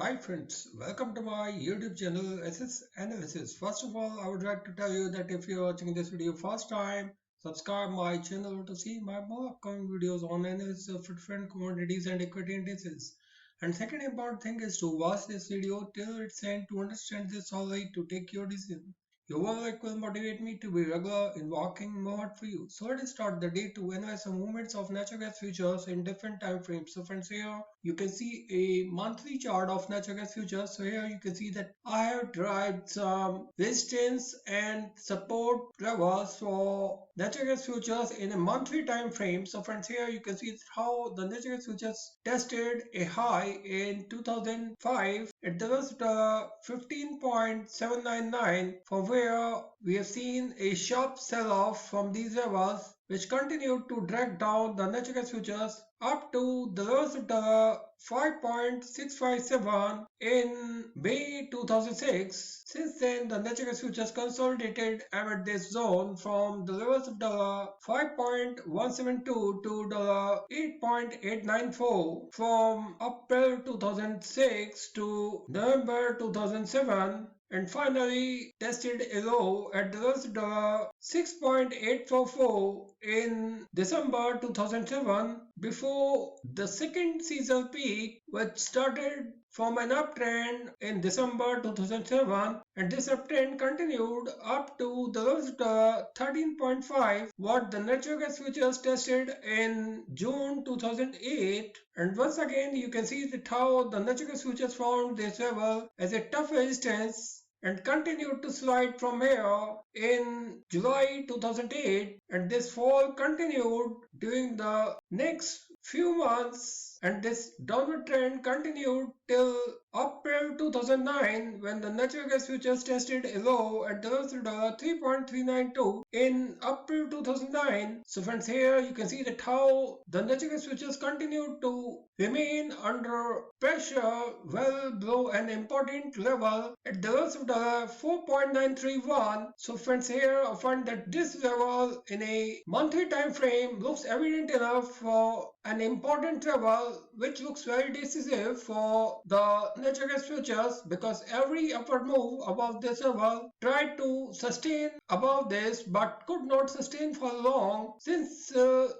Hi friends, welcome to my YouTube channel SS Analysis. First of all, I would like to tell you that if you're watching this video first time, subscribe my channel to see my more upcoming videos on analysis of different commodities and equity indices. And second important thing is to watch this video till its end to understand this solely to take your decision. Your work will motivate me to be regular in working more for you. So let's start the day to analyze the movements of natural gas futures in different time frames. So friends, here you can see a monthly chart of natural gas futures. So here you can see that I have derived some resistance and support levels for natural gas futures in a monthly time frame. So friends, here you can see how the natural gas futures tested a high in 2005. It was the 15.799 from where we have seen a sharp sell-off from these levels, which continued to drag down the natural gas futures up to the lowest of the 5.657 in May 2006. Since then, the natural gas futures consolidated amid this zone from the levels of the 5.172 to the 8.894 from April 2006 to November 2007, and finally tested a low at the lowest dollar 6.844 in December 2007 before the second seasonal peak, which started from an uptrend in December 2007, and this uptrend continued up to the lowest 13.5 what the natural gas futures tested in June 2008. And once again you can see that how the natural gas futures found this level as a tough resistance and continued to slide from here in July 2008, and this fall continued during the next few months, and this downward trend continued till April 2009 when the natural gas futures tested a low at the $3.392 in April 2009. So friends, here you can see that how the natural gas futures continued to remain under pressure well below an important level at the levels of the 4.931. So friends, here I find that this level in a monthly time frame looks evident enough for an important level which looks very decisive for the natural gas futures, because every upward move above this level tried to sustain above this but could not sustain for long since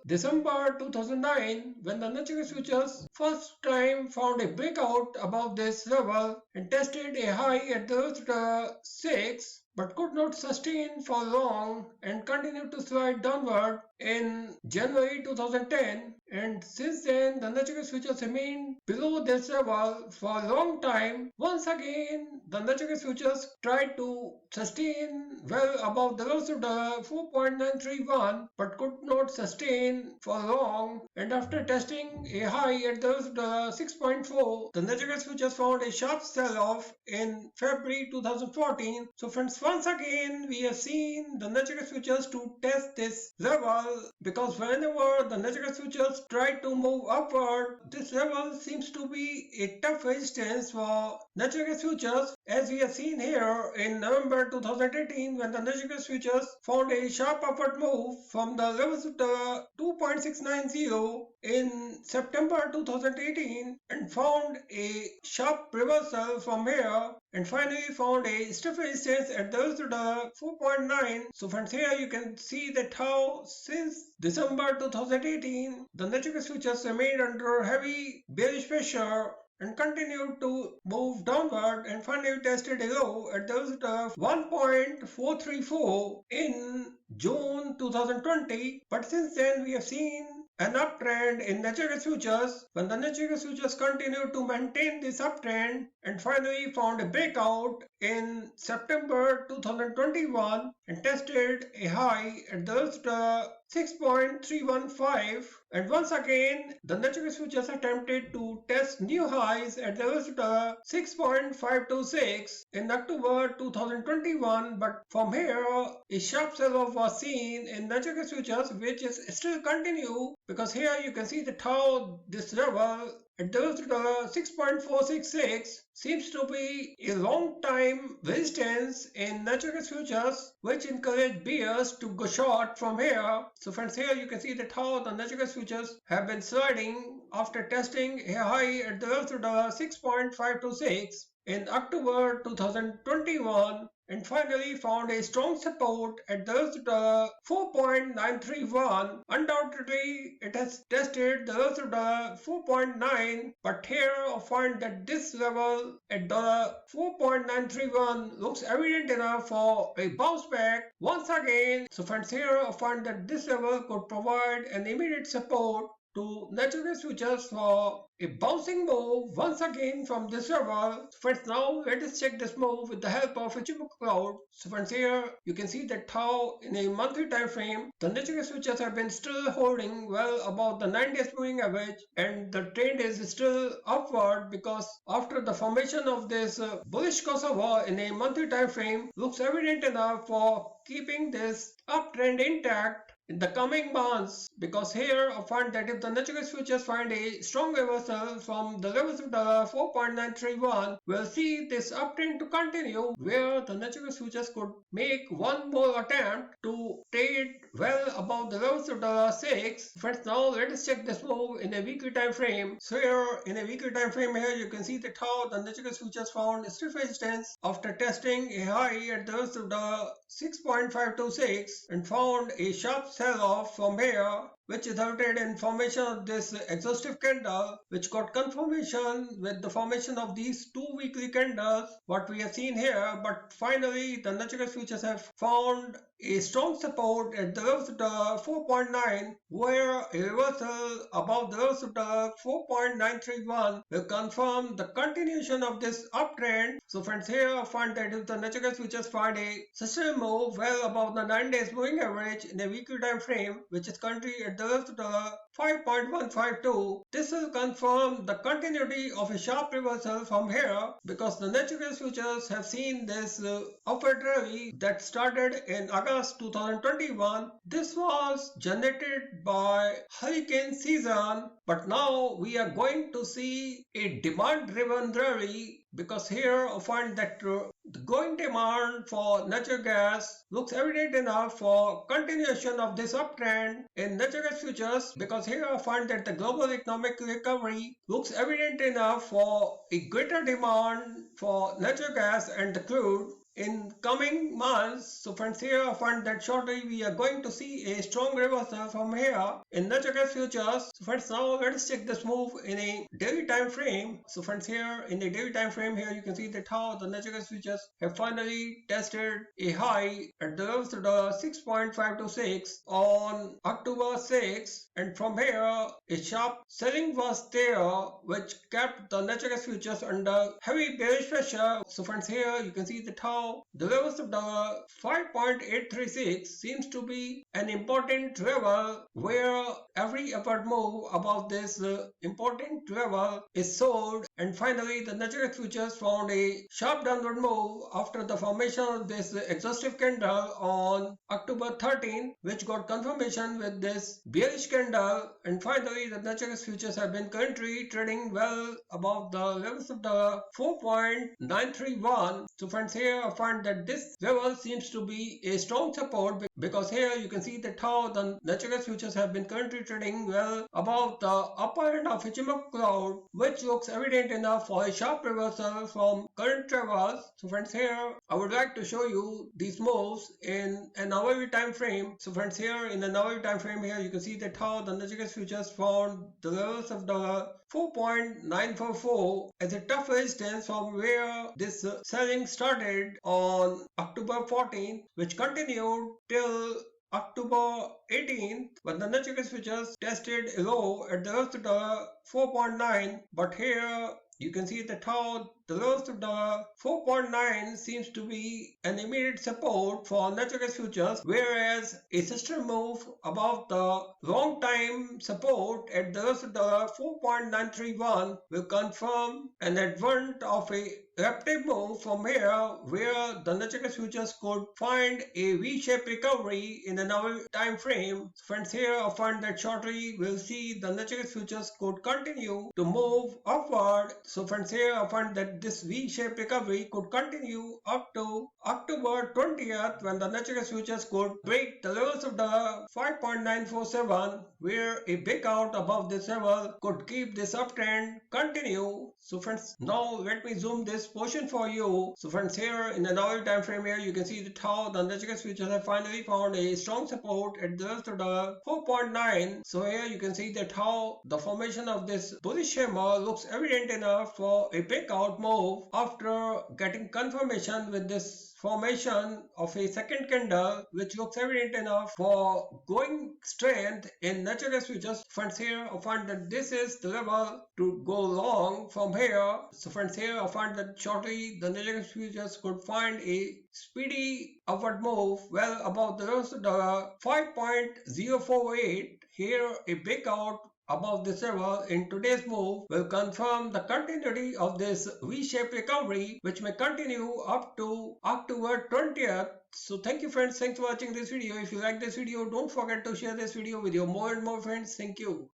December 2009 when the natural gas futures first time found a breakout above this level and tested a high at the 6 but could not sustain for long and continued to slide downward in January 2010, and since then the natural gas futures remained below this level for a long time. Once again the natural gas futures tried to sustain well above the lows of the 4.931 but could not sustain for long, and after testing a high at the 6.4 the natural gas futures found a sharp sell-off in February 2014. So friends, once again we have seen the natural gas futures to test this level, because whenever the natural gas futures try to move upward, this level seems to be a tough resistance for natural gas futures, as we have seen here in November 2018 when the natural gas futures found a sharp upward move from the levels of the 2.690 in September 2018 and found a sharp reversal from here, and finally found a stiff resistance at the 4.9. So friends, here you can see that how since December 2018 the natural gas futures remained under heavy bearish pressure and continued to move downward and finally tested a low at the 1.434 in June 2020. But since then we have seen an uptrend in natural gas futures when the natural gas futures continued to maintain this uptrend and finally found a breakout in September 2021 and tested a high at the 6.315, and once again the natural gas futures attempted to test new highs at the 6.526 in October 2021, but from here a sharp sell-off was seen in natural gas futures, which is still continue, because here you can see that how this level at the 6.466 seems to be a long time resistance in natural gas futures, which encourage bears to go short from here. So friends, here you can see that how the natural gas futures have been sliding after testing a high at the 6.526 in October 2021 and finally found a strong support at the 4.931. Undoubtedly, it has tested the 4.9, but here I find that this level at the 4.931 looks evident enough for a bounce back once again. So friends, here I find that this level could provide an immediate support to natural gas futures for a bouncing move once again from this level. Friends, now let us check this move with the help of a Ichimoku cloud. So friends, here you can see that how in a monthly time frame the natural gas futures have been still holding well above the 9 days moving average and the trend is still upward because after the formation of this bullish crossover in a monthly time frame looks evident enough for keeping this uptrend intact in the coming months, because here I find that if the natural gas futures find a strong reversal from the levels of the 4.931, we'll see this uptrend to continue where the natural gas futures could make one more attempt to trade well above the levels of the 6. Friends, now let us check this move in a weekly time frame. So here in a weekly time frame here you can see that how the natural gas futures found stiff resistance after testing a high at the levels of the 6.526 and found a sharp sell-off from here, which resulted in formation of this exhaustive candle, which got confirmation with the formation of these two weekly candles, what we have seen here. But finally, the natural gas futures have found a strong support at the levels of the 4.9, where a reversal above the levels of the 4.931 will confirm the continuation of this uptrend. So friends, here I find that if the natural gas futures find a sustained move well above the 9 days moving average in a weekly time frame, which is currently at the levels of the 5.152, this will confirm the continuity of a sharp reversal from here because the natural gas futures have seen this upward rally that started in August 2021. This was generated by hurricane season, but now we are going to see a demand driven rally because here I find that the growing demand for natural gas looks evident enough for continuation of this uptrend in natural gas futures because here I find that the global economic recovery looks evident enough for a greater demand for natural gas and the crude in coming months. So friends, here I find that shortly we are going to see a strong reversal from here in natural gas futures. So friends, now let us check this move in a daily time frame. So friends, here in the daily time frame here you can see that how the natural gas futures have finally tested a high at the levels of the 6.526 on October 6, and from here a sharp selling was there which kept the natural gas futures under heavy bearish pressure. So friends, here you can see that how the levels of the 5.836 seems to be an important level where every upward move above this important level is sold, and finally the natural gas futures found a sharp downward move after the formation of this exhaustive candle on October 13, which got confirmation with this bearish candle, and finally the natural gas futures have been currently trading well above the levels of the 4.931. So friends, here I find that this level seems to be a strong support because here you can see that how the natural gas futures have been currently trading well above the upper end of Ichimoku cloud, which looks evident enough for a sharp reversal from current levels. So friends, here I would like to show you these moves in an hourly time frame. So friends, here in an hourly time frame here you can see that how the natural gas futures found the levels of the 4.944 as a tough resistance from where this selling started on October 14th, which continued till October 18th when the natural gas futures tested a low at the levels of the 4.9, but here you can see that how the lowest of the 4.9 seems to be an immediate support for natural gas futures, whereas a sister move above the long time support at the lowest of the 4.931 will confirm an advent of a rapid move from here, where the natural gas futures could find a V-shaped recovery in the now time frame. Friends, here I find that shortly we'll see the natural gas futures could continue to move upward. So friends, here I find that this V-shaped recovery could continue up to October 20th, when the natural gas futures could break the levels of the 5.947, where a breakout above this level could keep this uptrend continue. So friends, now let me zoom this portion for you. So friends, here in the hourly time frame, here you can see that how the natural gas futures have finally found a strong support at the levels of the 4.9. So here you can see that how the formation of this bullish hammer looks evident enough for a breakout move after getting confirmation with this formation of a second candle, which looks evident enough for growing strength in natural gas futures. Friends, here I find that this is the level to go long from here. So friends, here I find that shortly the natural gas futures could find a speedy upward move well above the lowest of the 5.048. Here a breakout above this level in today's move will confirm the continuity of this V-shaped recovery, which may continue up to October 20th. So thank you friends, thanks for watching this video. If you like this video, don't forget to share this video with your more and more friends. Thank you.